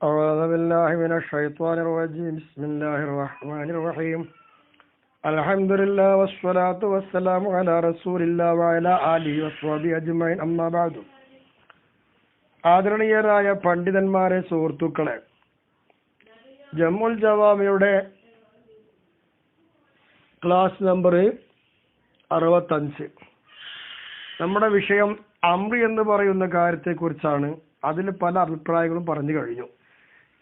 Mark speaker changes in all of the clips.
Speaker 1: أعوذ بالله من الشيطان الرجيم بسم الله الرحمن الرحيم الحمد لله والصلاة والسلام على رسول الله وعلى آله وصحبه أجمعين أما بعد ആദരണീയരായ പണ്ഡിതന്മാരെ, സുഹൃത്തുക്കളെ, ജമുൽ ജവാമിയുടെ ക്ലാസ് നമ്പർ 65. നമ്മുടെ വിഷയം അംറ് എന്ന് പറയുന്ന കാര്യത്തെക്കുറിച്ചാണ്. അതിൽ പല അഭിപ്രായങ്ങളും പറഞ്ഞു കഴിഞ്ഞു.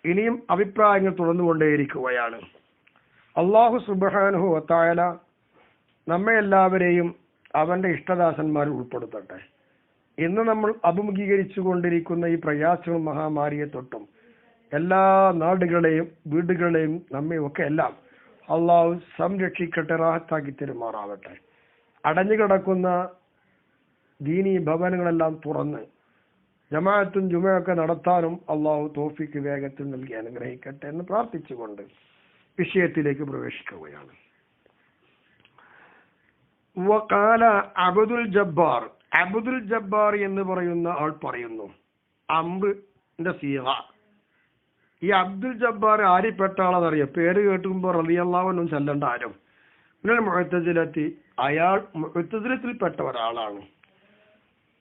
Speaker 1: ഇനിയും അഭിപ്രായങ്ങൾ തുടർന്നുകൊണ്ടേയിരിക്കുകയാണ്. അല്ലാഹു സുബ്ഹാനഹു വ തആല നമ്മെ എല്ലാവരെയും അവന്റെ ഇഷ്ടദാസന്മാരിൽ ഉൾപ്പെടുത്തട്ടെ. ഇന്ന് നമ്മൾ അഭിമുഖീകരിച്ചു കൊണ്ടിരിക്കുന്ന ഈ പ്രയാസവും മഹാമാരിയെ തൊട്ടും എല്ലാ നാടുകളെയും വീടുകളെയും നമ്മയൊക്കെ എല്ലാം അള്ളാഹു സംരക്ഷിക്കട്ടെ, റാഹത്താക്കി തെരുമാറാവട്ടെ. അടഞ്ഞുകിടക്കുന്ന ദീനീ ഭവനങ്ങളെല്ലാം തുറന്ന് ജമാഅത്തും ജുമയൊക്കെ നടത്താനും അള്ളാഹു തൗഫീഖ് വേഗത്തിൽ നൽകി അനുഗ്രഹിക്കട്ടെ എന്ന് പ്രാർത്ഥിച്ചുകൊണ്ട് വിഷയത്തിലേക്ക് പ്രവേശിക്കുകയാണ്. വഖാല അബ്ദുൽ ജബ്ബാർ. അബ്ദുൽ ജബ്ബാർ എന്ന് പറയുന്ന ആൾ പറയുന്നു, അംറിന്റെ സീഗ. ഈ അബ്ദുൽ ജബ്ബാർ ആരിൽപ്പെട്ട ആളെന്നറിയാം? പേര് കേട്ടുമ്പോൾ റളിയല്ലാഹു അൻഹു ചെല്ലണ്ട ആരും. മിനൽ മുഅ്തസിലത്തി, അയാൾ മുഅ്തസിലത്തിൽപ്പെട്ട ഒരാളാണ്.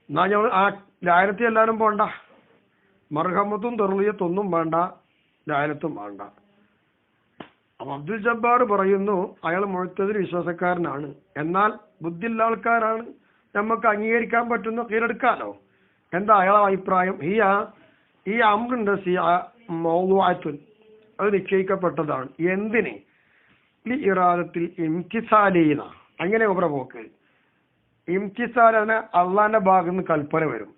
Speaker 1: എന്നാ ഞങ്ങൾ ആ ലായനത്തിൽ എല്ലാവരും പോണ്ട, മർഹമത്തും തെർളിയത്തൊന്നും വേണ്ട, ലായനത്തും വേണ്ട. അപ്പൊ അബ്ദുൽ ജബ്ബാർ പറയുന്നു, അയാൾ മുഅ്തസിൽ വിശ്വാസക്കാരനാണ്, എന്നാൽ ബുദ്ധിയുള്ള ആൾക്കാരാണ്, നമുക്ക് അംഗീകരിക്കാൻ പറ്റുന്ന കീഴെടുക്കാലോ. എന്താ അയാളെ അഭിപ്രായം? ഈ അംറിന്റെ മൗദൂഅത്തുൻ, അത് നിശ്ചയിക്കപ്പെട്ടതാണ്. എന്തിന്? ഈ ഇറാദത്തിൽ ഇംതിസാലീന. അങ്ങനെ ഒരു പോക്ക് ഇംതിസാലിന് അള്ളാന്റെ ഭാഗത്ത് നിന്ന് കൽപ്പന വരും.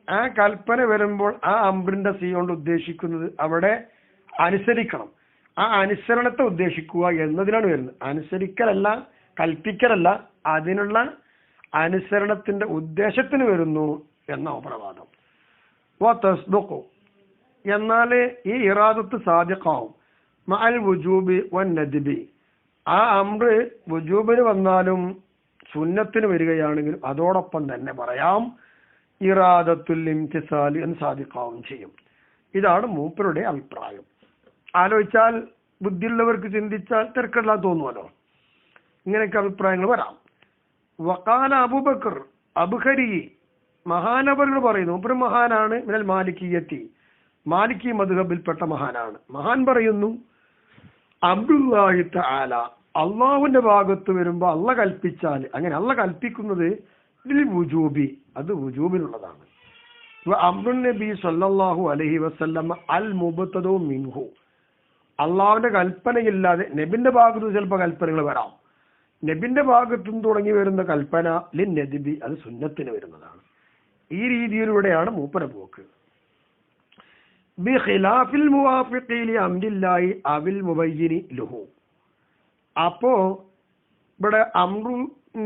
Speaker 1: ആ കൽപ്പന വരുമ്പോൾ ആ അംറിന്റെ സി കൊണ്ട് ഉദ്ദേശിക്കുന്നത് അവിടെ അനുസരിക്കണം, ആ അനുസരണത്തെ ഉദ്ദേശിക്കുക എന്നതിനാണ് വരുന്നത്. അനുസരിക്കലല്ല, കൽപ്പിക്കലല്ല, അതിനുള്ള അനുസരണത്തിന്റെ ഉദ്ദേശത്തിന് വരുന്നു എന്ന പ്രവാദം. എന്നാൽ ഈ ഇറാദത്ത് സാദിഖാവും മഅൽ വുജൂബി വൻ നദ്ബി. ആ അംറ് വുജൂബിന് വന്നാലും സുന്നത്തിന് വരികയാണെങ്കിലും അതോടൊപ്പം തന്നെ പറയാം ഇറാദത്തുൽ ഇംതിസാലി എന്ന് സാദിഖാവും ചെയ്യും. ഇതാണ് മൂപ്പരുടെ അഭിപ്രായം. ആലോചിച്ചാൽ, ബുദ്ധിയുള്ളവർക്ക് ചിന്തിച്ചാൽ തിരക്കില്ലാതെ തോന്നുമല്ലോ. ഇങ്ങനെയൊക്കെ അഭിപ്രായങ്ങൾ വരാം. വഖാല അബൂബക്കർ അബ്ഖരി, മഹാനവറുകൾ പറയുന്നു, ഒരു മഹാനാണ്. മിനൽ മാലിക്കിയത്തി, മാലിക്കി മദ്ഹബിൽപ്പെട്ട മഹാനാണ്. മഹാൻ പറയുന്നു, അബ്ദുല്ലാഹി തആല, അള്ളാഹുവിന്റെ ഭാഗത്ത് വരുമ്പോൾ അള്ള കൽപ്പിച്ചാൽ, അങ്ങനെ അള്ള കൽപ്പിക്കുന്നത് വുജൂബി, അത് വുജൂബിനുള്ളതാണ്. അംറുൻ നബി സല്ലല്ലാഹു അലൈഹി വസല്ലം അൽ മുബ്തദഉ മിൻഹു, അള്ളാഹുവിന്റെ കൽപ്പനയില്ലാതെ നബിന്റെ ഭാഗത്ത് ചിലപ്പോൾ കൽപ്പനകൾ വരാം. നബിന്റെ ഭാഗത്തും തുടങ്ങി വരുന്ന കൽപ്പന ലിൻ നദ്ബി, അത് സുന്നത്തിന് വരുന്നതാണ്. ഈ രീതിയിലൂടെയാണ് മൂപ്പര പോക്ക്. ബി ഖിലാഫിൽ മുവാഫിഖി ലി അംരില്ലാഹി അവിൽ മുബയ്യിനി ലഹു. അപ്പോ ഇവിടെ അംറു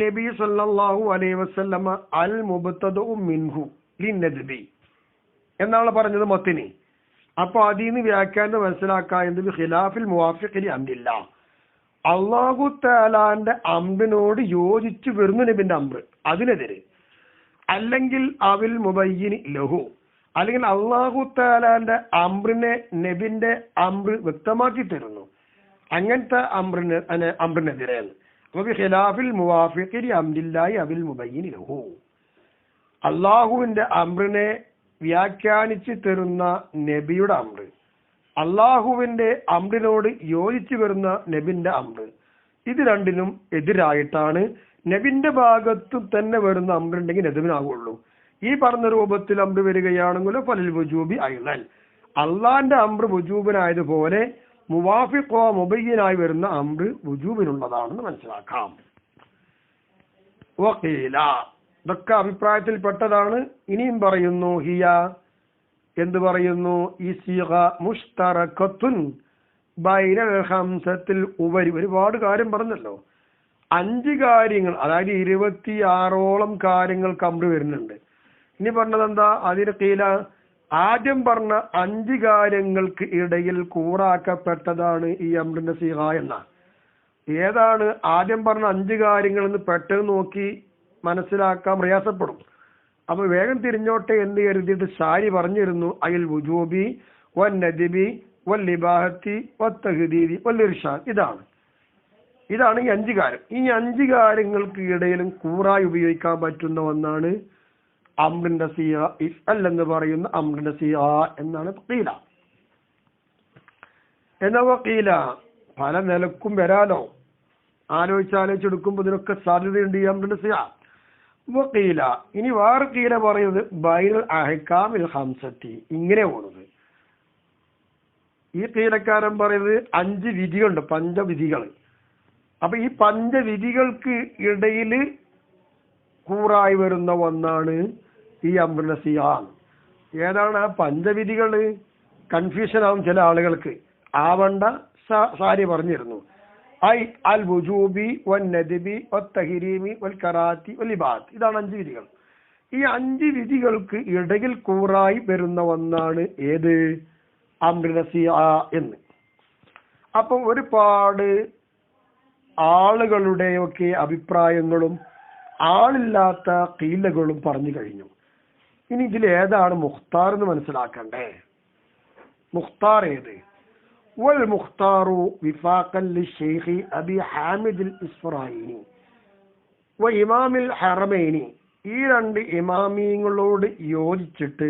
Speaker 1: നബി സല്ലല്ലാഹു അലൈഹി വസല്ലമ അൽ മുബ്തദഉ മിൻഹു ലിൻ നദ്ബി എന്നാണ് പറഞ്ഞത് മത്തിനി. അപ്പൊ അതിൽ നിന്ന് വ്യാഖ്യാനം മനസ്സിലാക്കാവുന്നത് ഖിലാഫിൽ മുവാഫിഖി ലി അംരില്ലാഹ്, അള്ളാഹു തആലാന്റെ അംറിനോട് യോജിച്ചു വരുന്ന നബിന്റെ അംറ്, അതിനെതിരെ. അല്ലെങ്കിൽ അവിൽ മുബയ്യിനി ലഹു, അല്ലെങ്കിൽ അള്ളാഹു തആലാന്റെ അംറിനെ നബിന്റെ അംറ് വ്യക്തമാക്കി തരുന്നു, അങ്ങനത്തെ അംറിനെതിരെയാണ്. അപ്പൊ ഖിലാഫിൽ മുവാഫിഖി ലി അംരില്ലാഹി അവിൽ മുബയ്യിനി ലഹു, അള്ളാഹുവിന്റെ അംറിനെ വ്യാഖ്യാനിച്ചു തരുന്ന നബിയുടെ അംറ്, അള്ളാഹുവിന്റെ അംറിനോട് യോജിച്ചു വരുന്ന നബിന്റെ അംറ്, ഇത് രണ്ടിനും എതിരായിട്ടാണ് നബിന്റെ ഭാഗത്തു തന്നെ വരുന്ന അംറുണ്ടെങ്കിൽ നബിനാകുള്ളൂ. ഈ പറഞ്ഞ രൂപത്തിൽ അംറ് വരികയാണെങ്കിലോ ഫലിൽ വുജൂബി അയ്ളൻ, അള്ളാന്റെ അംറ് വുജൂബിനായതുപോലെ മുവാഫിഖോ മുബയ്യനായി വരുന്ന അംറ് വുജൂബിനുള്ളതാണെന്ന് മനസ്സിലാക്കാം. വഖീല, ഇതൊക്കെ അഭിപ്രായത്തിൽപ്പെട്ടതാണ്. ഇനിയും പറയുന്നു, ഹിയ എന്ത് പറയുന്നു, ഈ സീഗ മുഷ്തറകത്തുൻ ബൈനൽ ഖംസത്തിൽ ഉപരി. ഒരുപാട് കാര്യം പറഞ്ഞല്ലോ, 5 കാര്യങ്ങൾ, അതായത് 26ഓളം കാര്യങ്ങൾക്ക് അംറ് വരുന്നുണ്ട്. ഇനി പറഞ്ഞത് എന്താ? അതിന് കീല ആദ്യം പറഞ്ഞ 5 കാര്യങ്ങൾക്ക് ഇടയിൽ കൂറാക്കപ്പെട്ടതാണ് ഈ അംറിന്റെ സീഗ എന്ന. ഏതാണ് ആദ്യം പറഞ്ഞ 5 കാര്യങ്ങൾ എന്ന് പെട്ടെന്ന് നോക്കി മനസ്സിലാക്കാൻ പ്രയാസപ്പെടും. അപ്പൊ വേഗം തിരിഞ്ഞോട്ടെ എന്ന് കരുതിയിട്ട് ഷാരി പറഞ്ഞിരുന്നു, അയിൽ വുജൂബി വന്നദിബി വല്ലിബാഹത്തി വത്തഹദീദി വല്ലിർഷാദ്. ഇതാണ് ഈ 5 കാര്യം. ഈ 5 കാര്യങ്ങൾക്ക് ഇടയിലും കൂറായി ഉപയോഗിക്കാൻ പറ്റുന്ന ഒന്നാണ് അംറിന്റെ സീഗ, ഇഫ്അൽ എന്ന് പറയുന്ന അംറിന്റെ സീഗ എന്നാണ് ഖീല. എന്നാ ഖീല പല നിലക്കും വരാലോ, ആലോചിച്ചെടുക്കുമ്പോൾ ഇതിനൊക്കെ സാധ്യതയുണ്ട് ഈ അംറിന്റെ സീഗ. ഖീല ഇനി വേറെ ഖീല പറയുന്നത് ബൈനൽ അഹ്കാമിൽ ഖംസത്തി, ഇങ്ങനെ പോകുന്നത്. ഈ ഖീലക്കാരൻ പറയുന്നത് 5 വിധികളുണ്ട്, പഞ്ചവിധികൾ. അപ്പൊ ഈ പഞ്ചവിധികൾക്ക് ഇടയിൽ കൂറായി വരുന്ന ഒന്നാണ് ഈ അംറിന്റെ സീഗ. ഏതാണ് ആ പഞ്ചവിധികൾ? കൺഫ്യൂഷൻ ആവും ചില ആളുകൾക്ക്, ആവണ്ട. സാരി പറഞ്ഞിരുന്നു, ഐ അൽ വുജൂബി വന്നദിബി വത്തഹരീമി വൽ കറാത്തി വൽ ഇബാദത്ത്. ഇതാണ് 5 വിധികൾ. ഈ 5 വിധികൾക്ക് ഇടയിൽ കൂറായി വരുന്ന ഒന്നാണ് ഏത്? അംറിന്റെ സീഗ എന്ന്. അപ്പം ഒരുപാട് ആളുകളുടെയൊക്കെ അഭിപ്രായങ്ങളും ആളില്ലാത്ത ഖീലകളും പറഞ്ഞു കഴിഞ്ഞു. ഇനി ഇതിൽ ഏതാണ് മുഖ്താർ എന്ന് മനസ്സിലാക്കണ്ടേ. മുഖ്താർ ഏത്? വൽ മുഖ്താറു വിഫാഖൻ ലിശൈഖി അബി ഹാമിദ് അൽ ഇസ്ഫറായിനി വ ഇമാമിൽ ഹറമൈനി. ഈ 2 ഇമാമിങ്ങളോട് യോജിച്ചിട്ട്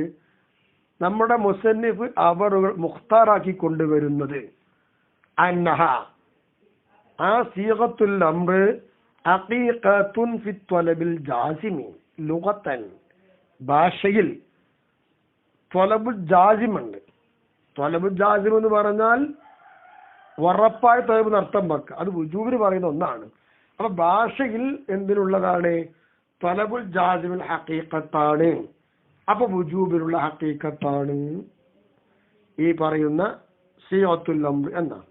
Speaker 1: നമ്മുടെ മുസന്നിഫ് അവറുകൾ മുഖ്താറാക്കി കൊണ്ടുവരുന്നത് അന്നഹ, ആ സീഗത്തുൽ അംർ ഹഖീഖത്തുൻ ഫി ത്വലബിൽ ജാസിമി ലുഗതൻ, ഭാഷയിൽ ത്വലബുൽ ജാസിമുണ്ട്. ത്വലബുൽ ജാസിം എന്ന് പറഞ്ഞാൽ ഉറപ്പായ ത്വലബ് അർത്ഥം വെക്കുക, അത് വുജൂബിന് പറയുന്ന ഒന്നാണ്. അപ്പൊ ഭാഷയിൽ എന്തിനുള്ളതാണ്? ത്വലബുൽ ജാസിമുൽ ഹഖീഖത്താണ്. അപ്പൊ വുജൂബിനുള്ള ഹഖീഖത്താണ് ഈ പറയുന്ന സീഗത്തുൽ അംർ എന്നാണ്.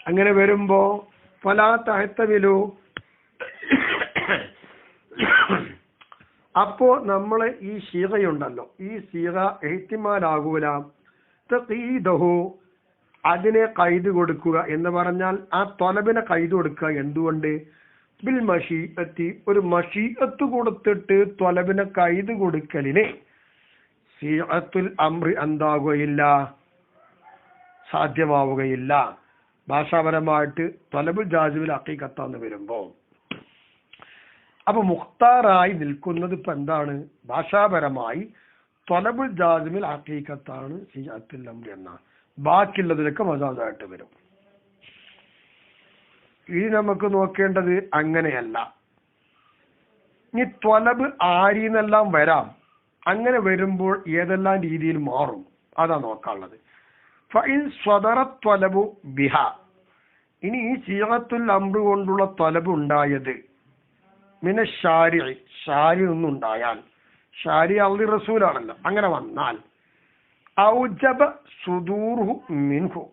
Speaker 1: അങ്ങനെ വരുമ്പോ ഫലാ തഹ്തമിലു, അപ്പോ നമ്മള് ഈ സീഗയുണ്ടല്ലോ, ഈ സീഗ ഇഹ്തിമാലാകൂല. തഖീദഹു, അതിനെ കൈത് കൊടുക്കുക എന്ന് പറഞ്ഞാൽ ആ ത്വലബിനെ കൈത് കൊടുക്കുക. എന്തുകൊണ്ട്? ബിൽ മഷീഅത്തി, ഒരു മഷീഅത്ത് കൊടുത്തിട്ട് ത്വലബിനെ കൈത് കൊടുക്കലിന് സീഗത്തുൽ അംർ എന്താകുകയില്ല, സാധ്യമാവുകയില്ല. ഭാഷാപരമായിട്ട് ത്വലബുൽ ജാസിമിൽ ഹഖീഖത്താന്ന് വരുമ്പോ അപ്പൊ മുഖ്താറായി നിൽക്കുന്നത് ഇപ്പൊ എന്താണ്? ഭാഷാപരമായി ത്വലബുൽ ജാസിമിൽ ഹഖീഖത്താണ് സീഗത്തുൽ അംർ എന്നാണ്. ബാക്കിയുള്ളതിലൊക്കെ മജാസായിട്ട് വരും. ഇനി നമുക്ക് നോക്കേണ്ടത് അങ്ങനെയല്ല. ഇനി ത്വലബ് ആരിന്നെല്ലാം വരാം. അങ്ങനെ വരുമ്പോൾ ഏതെല്ലാം രീതിയിൽ മാറും അതാ നോക്കാനുള്ളത്. ഫഇൻ സ്വദറ ത്വലബു ബിഹ, ഇനി ഈ സീഗത്തുൽ അംർ കൊണ്ടുള്ള ത്വലബ് ഉണ്ടായത് മിന ശാരിഇ, ശാരി നിന്നുണ്ടായാൽ, ശാരി അള്ളി റസൂലാണല്ലോ, അങ്ങനെ വന്നാൽ ഔജബ സുദൂറുഹു മിൻഹു,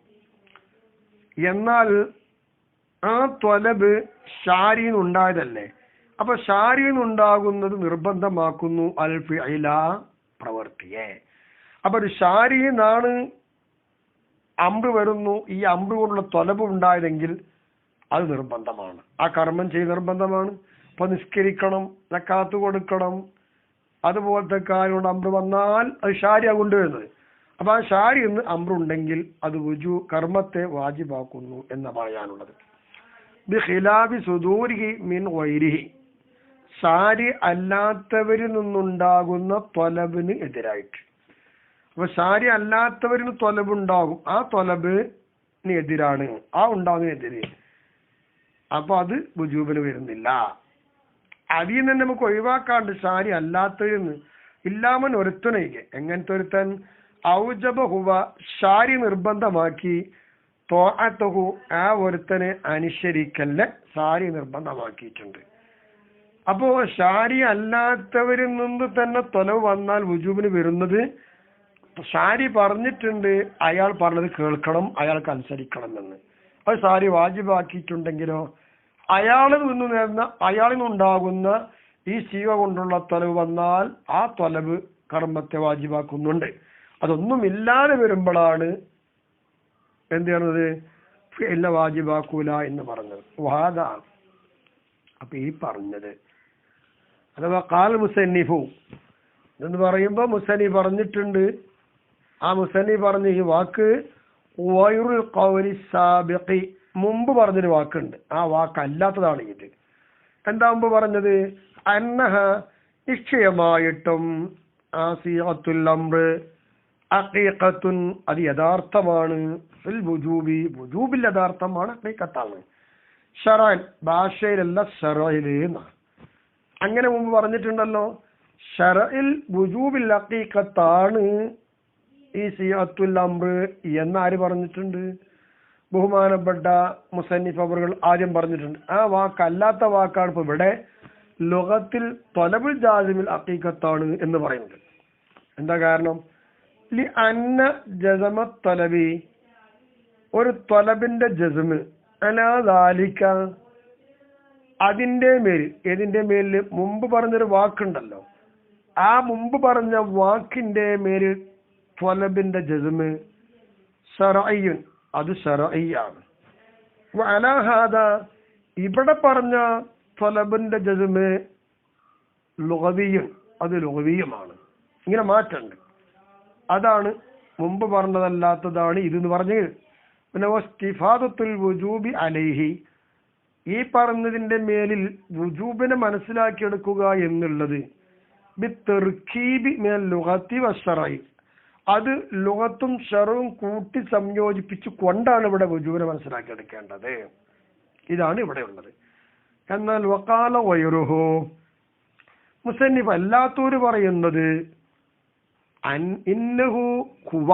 Speaker 1: എന്നാൽ ആ ത്വലബ് ഷാരിന്നുണ്ടായതല്ലേ, അപ്പൊ ഷാരിന്നുണ്ടാകുന്നത് നിർബന്ധമാക്കുന്നു അൽ ഫിഅല, പ്രവൃത്തിയെ. അപ്പൊ ഒരു ഷാരിന്നാണ് അംർ വരുന്നു, ഈ അംർ കൊണ്ടുള്ള ത്വലബ് ഉണ്ടായതെങ്കിൽ അത് നിർബന്ധമാണ്, ആ കർമ്മം ചെയ്ത് നിർബന്ധമാണ്. ഇപ്പൊ നിസ്കരിക്കണം, സക്കാത്ത് കൊടുക്കണം, അതുപോലത്തെ കാര്യം കൊണ്ട് അംർ വന്നാൽ അത് ഷാരിയാ കൊണ്ടുവരുന്നത്. അപ്പൊ ആ ഷാരി എന്ന് അംർ ഉണ്ടെങ്കിൽ അത് വുജൂ, കർമ്മത്തെ വാജിബാക്കുന്നു എന്ന് പറയാനുള്ളത്. ബിഖിലാഫി സുദൂരിഹി മിൻ ഗൈരിഹി, ഷാരി അല്ലാത്തവരിൽ നിന്നുണ്ടാകുന്ന ത്വലബിന് എതിരായിട്ട്. അപ്പൊ ഷാരി അല്ലാത്തവരിൽ ത്വലബുണ്ടാകും, ആ ത്വലബിന് എതിരാണ്, ആ ഉണ്ടാകുന്നതിനെതിരെ. അപ്പൊ അത് വുജൂബിന് വരുന്നില്ല. അതിൽ നിന്ന് നമുക്ക് ഒഴിവാക്കാണ്ട് ഷാരി അല്ലാത്തവരിന്ന് ഇല്ലാമൻ ഒരുത്തനയ്ക്ക്. എങ്ങനത്തെ ഒരുത്തൻ? ഔജബ ഹുവ, ഷാരി നിർബന്ധമാക്കി, ത്വാഅതഹു, ആ ഒരുത്തനെ അനുസരിക്കല്ല ഷാരി നിർബന്ധമാക്കിയിട്ടുണ്ട്. അപ്പോ ഷാരി അല്ലാത്തവരിൽ നിന്ന് തന്നെ ത്വലബ് വന്നാൽ വുജൂബിന് വരുന്നത്, ഷാരി പറഞ്ഞിട്ടുണ്ട് അയാൾ പറഞ്ഞത് കേൾക്കണം, അയാൾക്ക് അനുസരിക്കണം എന്ന്. അത് ഷാരി വാജിബാക്കിയിട്ടുണ്ടെങ്കിലോ അയാളിൽ നിന്നുണ്ടാകുന്ന ഈ സീവ കൊണ്ടുള്ള ത്വലബ് വന്നാൽ ആ ത്വലബ് കർമ്മത്തെ വാജിബാക്കുന്നുണ്ട്. അതൊന്നും ഇല്ലാതെ വരുമ്പോഴാണ് എന്ത് ചെയ്യണത്? ഫിഅല വാജിബാക്കൂല എന്ന് പറഞ്ഞത്. വാദ, അപ്പൊ ഈ പറഞ്ഞത് അഥവാ ഖാൽ മുസന്നിഫു എന്ന് പറയുമ്പോ മുസന്നിഫ് പറഞ്ഞിട്ടുണ്ട് ആ മുസന്നി പറഞ്ഞ ഈ വാക്ക് വൈറുൽ ഖൗലി സാബിഖി, മുമ്പ് പറഞ്ഞൊരു വാക്കുണ്ട്, ആ വാക്കല്ലാത്തതാണ് ഇത്. എന്താ മുമ്പ് പറഞ്ഞത്? അന്നഹ, നിശ്ചയമായിട്ടും, ആസിയത്തുൽ അംറ് ഹഖീഖത്തുൻ, അത് യഥാർത്ഥമാണ്, ഫിൽ വുജൂബി, വുജൂബിൽ യഥാർത്ഥമാണ്, ഹഖീഖത്താണ്, ശറഅൻ, ഭാഷയിലല്ല ശറഇല് എന്നാണ്. അങ്ങനെ മുമ്പ് പറഞ്ഞിട്ടുണ്ടല്ലോ. ശറഇൽ വുജൂബിൽ ഹഖീഖത്താണ് ഈ സിയത്തുൽ അംറ് എന്നാര് പറഞ്ഞിട്ടുണ്ട്? ബഹുമാനപ്പെട്ട മുസന്നിഫ് അവറുകൾ ആദ്യം പറഞ്ഞിട്ടുണ്ട്. ആ വാക്കല്ലാത്ത വാക്കാണ് ഇപ്പൊ ഇവിടെ ലുഗത്തിൽ ത്വലബുൽ ജാസിമിൽ ഹഖീഖത്താണ് എന്ന് പറയുന്നത്. എന്താ കാരണം? ലി അന്ന ജസമ ത്വലബി, ഒരു ത്വലബിന്റെ ജസ്മ്, അലാ ദാലിക, അതിന്റെ മേൽ, ഏതിന്റെ മേലിൽ? മുമ്പ് പറഞ്ഞൊരു വാക്കുണ്ടല്ലോ, ആ മുമ്പ് പറഞ്ഞ വാക്കിന്റെ മേൽ ത്വലബിന്റെ ജസ്മ് ശറഇയ്യുൻ, അത് ശറഇയ്യാണ്. വഅലാ ഹാദാ, ഇവിടെ പറഞ്ഞ ത്വലബിന്റെ ജസ്മ് ലുഗവിയ്യുൻ, അത് ലുഗവിയുമാണ്. ഇങ്ങനെ മാറ്റമുണ്ട്. അതാണ് മുമ്പ് പറഞ്ഞതല്ലാത്തതാണ് ഇതെന്ന് പറഞ്ഞത്. പിന്നെ വസ്തിഫാദത്തുൽ വുജൂബി അലൈഹി, ഈ പറഞ്ഞതിന്റെ മേലിൽ വുജൂബിനെ മനസ്സിലാക്കിയെടുക്കുക എന്നുള്ളത് ബിത്തർക്കീബി മിനൽ ലുഗത്തി വശറഇ, അത് ലുഗത്തും ശറഉം കൂട്ടി സംയോജിപ്പിച്ചു കൊണ്ടാണ് ഇവിടെ വുജൂബിനെ മനസ്സിലാക്കിയെടുക്കേണ്ടത്. ഇതാണ് ഇവിടെ ഉള്ളത്. എന്നാൽ വഖാല ഗൈറുഹു, മുസന്നിഫ് അല്ലാത്തവര് പറയുന്നത് ഇന്നഹു ഹുവ,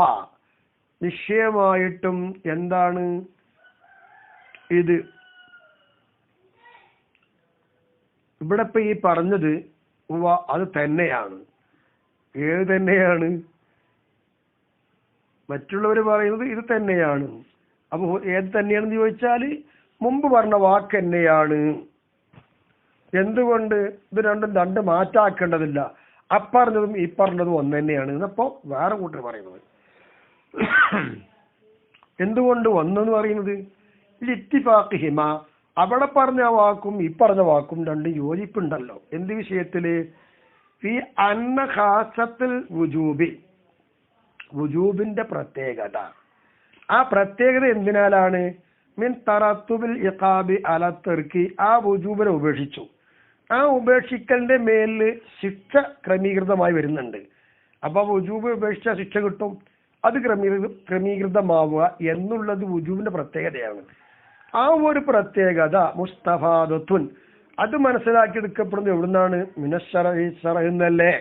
Speaker 1: നിശ്ചയമായിട്ടും എന്താണ് ഇത്? ഇവിടെ ഇപ്പൊ ഈ പറഞ്ഞത് ഹുവ, അത് തന്നെയാണ്. ഏത് തന്നെയാണ്? മറ്റുള്ളവർ പറയുന്നത് ഇത് തന്നെയാണ്. അപ്പൊ ഏത് തന്നെയാണെന്ന് ചോദിച്ചാൽ മുമ്പ് പറഞ്ഞ വാക്ക് തന്നെയാണ്. എന്തുകൊണ്ട്? ഇത് രണ്ട് മാറ്റാക്കേണ്ടതില്ല. അപ്പറഞ്ഞതും ഈ പറഞ്ഞതും ഒന്ന് തന്നെയാണ് എന്നപ്പോ വേറെ കൂട്ടർ പറയുന്നത്. എന്തുകൊണ്ട് ഒന്നെന്ന് പറയുന്നത്? ലിത്തിഫാഖിഹിമ, അവിടെ പറഞ്ഞ വാക്കും ഈ പറഞ്ഞ വാക്കും രണ്ട് യോജിപ്പുണ്ടല്ലോ. എന്ത് വിഷയത്തില്? ഫി അന്ന ഖാസത്തുൽ വുജൂബി, വുജൂബിന്റെ പ്രത്യേകത. ആ പ്രത്യേകത എന്തിനാലാണ്? മിൻ തറത്തുബിൽ ഇഖാബി അല തർക്കി, ആ വുജൂബിനെ ഉപേക്ഷിച്ചു, ആ ഉപേക്ഷിക്കലിന്റെ മേലില് ശിക്ഷ ക്രമീകൃതമായി വരുന്നുണ്ട്. അപ്പൊ വുജൂബ് ഉപേക്ഷിച്ച ശിക്ഷ കിട്ടും, അത് ക്രമീകൃതമാവുക എന്നുള്ളത് വുജൂബിന്റെ പ്രത്യേകതയാണ്. ആ ഒരു പ്രത്യേകത മുസ്തഫാദത്തുൻ, അത് മനസ്സിലാക്കിയെടുക്കപ്പെടുന്നത് എവിടുന്നാണ്? മിനശ്ശറഇ, ശറഇന്നല്ലേ.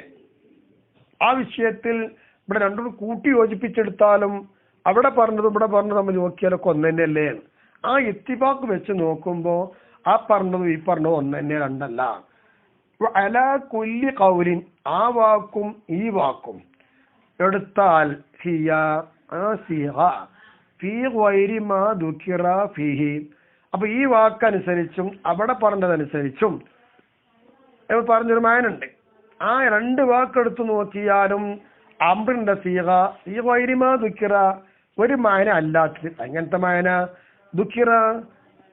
Speaker 1: ആ വിഷയത്തിൽ ഇവിടെ രണ്ടും കൂട്ടി യോജിപ്പിച്ചെടുത്താലും അവിടെ പറഞ്ഞതും ഇവിടെ പറഞ്ഞതും നമ്മൾ നോക്കിയാലൊക്കെ ഒന്ന് തന്നെയല്ലേ. ആ ഇത്തിഫാഖ് വെച്ച് നോക്കുമ്പോ ആ പറഞ്ഞതും ഈ പറഞ്ഞതും ഒന്ന് തന്നെ, രണ്ടല്ല. അലാ കുല്ലി ഖൗലിൻ, ആ വാക്കും ഈ വാക്കും എടുത്താൽ ഹിയ ആസിഗ ഫീ ഗൈരി മാ ദുകിറ ഫീഹി, അപ്പൊ ഈ വാക്കനുസരിച്ചും അവിടെ പറഞ്ഞതനുസരിച്ചും പറഞ്ഞൊരു മാനുണ്ട്. ആ രണ്ട് വാക്കെടുത്ത് നോക്കിയാലും അംറിന്റെ സീഗ ഈ ഗൈരി മാ ദുകിറ, ഒരു മാന അല്ലാത്തത്. അങ്ങനത്തെ മാന ദുകിറ,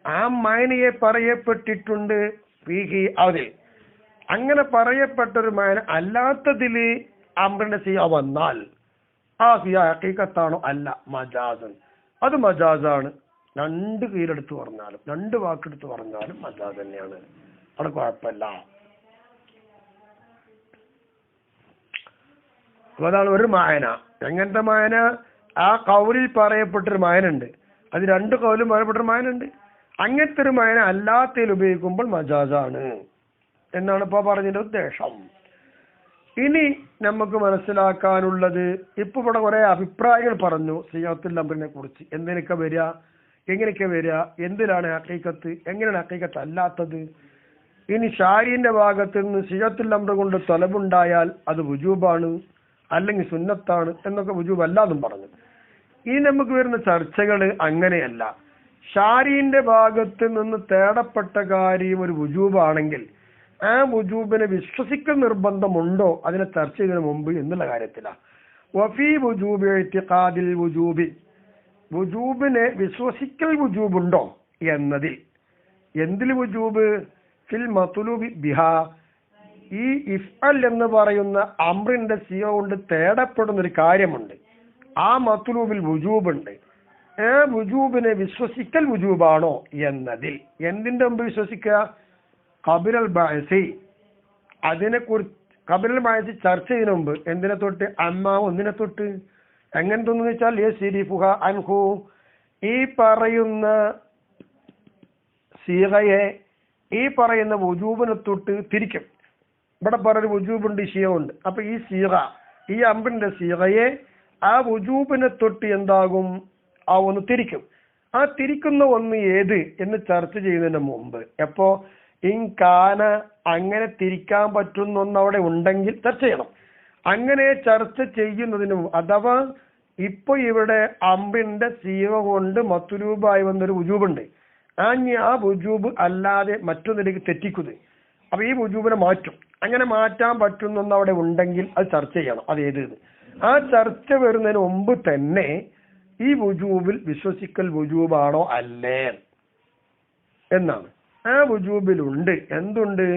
Speaker 1: ആ മാനയെ പറയപ്പെട്ടിട്ടുണ്ട് ഫീഹി, അതിൽ. അങ്ങനെ പറയപ്പെട്ടൊരു മാന അല്ലാത്തതില് അംറിന്റെ സീഗ വന്നാൽ ആ സീഗ ഹഖീഖത്താണോ? അല്ല, മജാസൻ, അത് മജാസാണ്. രണ്ട് കീഴെടുത്ത് പറഞ്ഞാലും രണ്ട് വാക്കെടുത്ത് പറഞ്ഞാലും മജാസ് തന്നെയാണ്, അവിടെ കുഴപ്പമില്ല. അതാണ് ഒരു മായന. എങ്ങനത്തെ മായന? ആ കൗലിൽ പറയപ്പെട്ടൊരു മായനുണ്ട്, അത് രണ്ട് കൗലും പറയപ്പെട്ടൊരു മായനുണ്ട്. അങ്ങനത്തെ ഒരു മായന അല്ലാത്തതിൽ ഉപയോഗിക്കുമ്പോൾ മജാസാണ് എന്നാണ് ഇപ്പൊ പറഞ്ഞതിന്റെ ഉദ്ദേശം. ഇനി നമുക്ക് മനസ്സിലാക്കാനുള്ളത്, ഇപ്പൊ ഇവിടെ കുറെ അഭിപ്രായങ്ങൾ പറഞ്ഞു സിയാത്തുൽ അംറിനെ കുറിച്ച്. എന്തിനൊക്കെ വരിക, എങ്ങനെയൊക്കെ വരിക, എന്തിനാണ് ഹഖീഖത്ത്, എങ്ങനെയാണ് ഹഖീഖത്ത് അല്ലാത്തത്. ഇനി ഷാരിന്റെ ഭാഗത്ത് നിന്ന് സിയാത്തുൽ അംറ് കൊണ്ട് ത്വലബുണ്ടായാൽ അത് വുജൂബാണ്, അല്ലെങ്കിൽ സുന്നത്താണ് എന്നൊക്കെ വുജൂബ് അല്ലാന്നും പറഞ്ഞു. ഇനി നമുക്ക് വരുന്ന ചർച്ചകൾ അങ്ങനെയല്ല. ഷാരിന്റെ ഭാഗത്ത് നിന്ന് തേടപ്പെട്ട കാര്യം ഒരു വുജൂബാണെങ്കിൽ ആ വുജൂബിനെ വിശ്വസിക്കൽ നിർബന്ധമുണ്ടോ അതിനെ ചർച്ച ചെയ്തതിനു മുമ്പ് എന്നുള്ള കാര്യത്തിലാണ്. വഫീ വുജൂബി ഇഅ്തിഖാദിൽ വുജൂബി, വുജൂബിനെ വിശ്വസിക്കൽ വുജൂബുണ്ടോ എന്നതിൽ. എന്തിൽ വുജൂബ്? ഫിൽ മത്ലൂബി ബിഹാ, ഈ ഇഫ്അൽ എന്ന് പറയുന്ന അംറിന്റെ സിയ കൊണ്ട് തേടപ്പെടുന്ന ഒരു കാര്യമുണ്ട്, ആ മത്ലൂബിൽ വുജൂബുണ്ട്. വുജൂബിനെ വിശ്വസിക്കൽ വുജൂബാണോ എന്നതിൽ എന്തിന്റെ മുമ്പ് വിശ്വസിക്കുക? ഖബിലൽ ബഅസി, അതിനെക്കുറിച്ച് ഖബിലൽ ബഅസി ചർച്ച ചെയ്യുന്ന മുമ്പ് എന്തിനെ തൊട്ട്? അമ്മ ഒന്നിനെ തൊട്ട്. എങ്ങനെ തോന്നുന്നു വെച്ചാൽ യസ്രിഫുഹ അൻഹു, ഈ പറയുന്ന സീഗയെ ഈ പറയുന്ന വുജൂബിനെ തൊട്ട് തിരിക്കും. ഇവിടെ പറഞ്ഞ വുജൂബുണ്ട്, ഇഷിയുണ്ട്. അപ്പൊ ഈ സീഗ, ഈ അമ്പിന്റെ സീഗയെ ആ വുജൂബിനെ തൊട്ട് എന്താകും? ആ ഒന്ന് തിരിക്കും. ആ തിരിക്കുന്ന ഒന്ന് ഏത് എന്ന് ചർച്ച ചെയ്യുന്നതിന് മുമ്പ് എപ്പോ ഇൻകാന അങ്ങനെ തിരിക്കാൻ പറ്റുന്ന ഒന്ന് അവിടെ ഉണ്ടെങ്കിൽ ചർച്ച ചെയ്യണം. അങ്ങനെ ചർച്ച ചെയ്യുന്നതിന് അഥവാ ഇപ്പൊ ഇവിടെ അമ്പിന്റെ സീവ കൊണ്ട് മത്ലൂബായി വന്നൊരു വുജൂബുണ്ട്. ആ വുജൂബ് അല്ലാതെ മറ്റൊന്നിലേക്ക് തെറ്റിക്കുന്നത്. അപ്പൊ ഈ വുജൂബിനെ മാറ്റും. അങ്ങനെ മാറ്റാൻ പറ്റുന്ന അവിടെ ഉണ്ടെങ്കിൽ അത് ചർച്ച ചെയ്യണം. അത് ഏത്? ആ ചർച്ച വരുന്നതിന് മുമ്പ് തന്നെ ഈ വുജൂബിൽ വിശ്വസിക്കൽ വുജൂബാണോ അല്ലേ എന്നാണ്. ആ വുജൂബിലുണ്ട് എന്തുണ്ട്?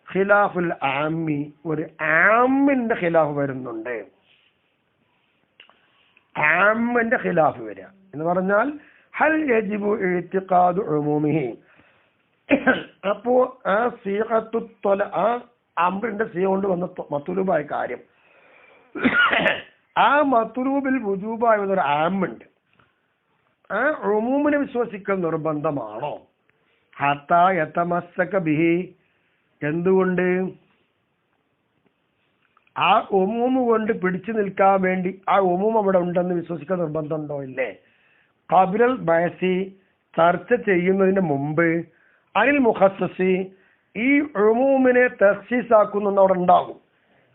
Speaker 1: ഖിലാഫുൽ ആമി, ഒരു ആമിന്റെ ഖിലാഫ് വരുന്നുണ്ട്. ആമിന്റെ ഖിലാഫ് വരിക എന്ന് പറഞ്ഞാൽ ഹൽ യജിബു ഇഅ്തിഖാദു ഉമൂമിഹി. അപ്പോ ആ സീഖത്തു ത്വല, ആ അംറിന്റെ സീ കൊണ്ട് വന്ന മത്ലൂബായ കാര്യം, ആ മത്ലൂബിൽ വുജൂബായ ഒരു ആമുണ്ട്. ആ ഉമൂമിനെ വിശ്വസിക്കൽ നിർബന്ധമാണോ? ഹത്താ യതമസ്സക ബിഹി, എന്തുകൊണ്ട്? ആ ഉമൂമ് കൊണ്ട് പിടിച്ചു നിൽക്കാൻ വേണ്ടി ആ ഉമൂം അവിടെ ഉണ്ടെന്ന് വിശ്വസിക്കാൻ നിർബന്ധമുണ്ടോ? ഇല്ലേ. ഖബിലൽ ബഅസി, ചർച്ച ചെയ്യുന്നതിന് മുമ്പ്, അനിൽ മുഖസ്സസി, ഈ ഉമൂമിനെ തഖ്സീസ് ആക്കുന്ന അവിടെ ഉണ്ടാകും.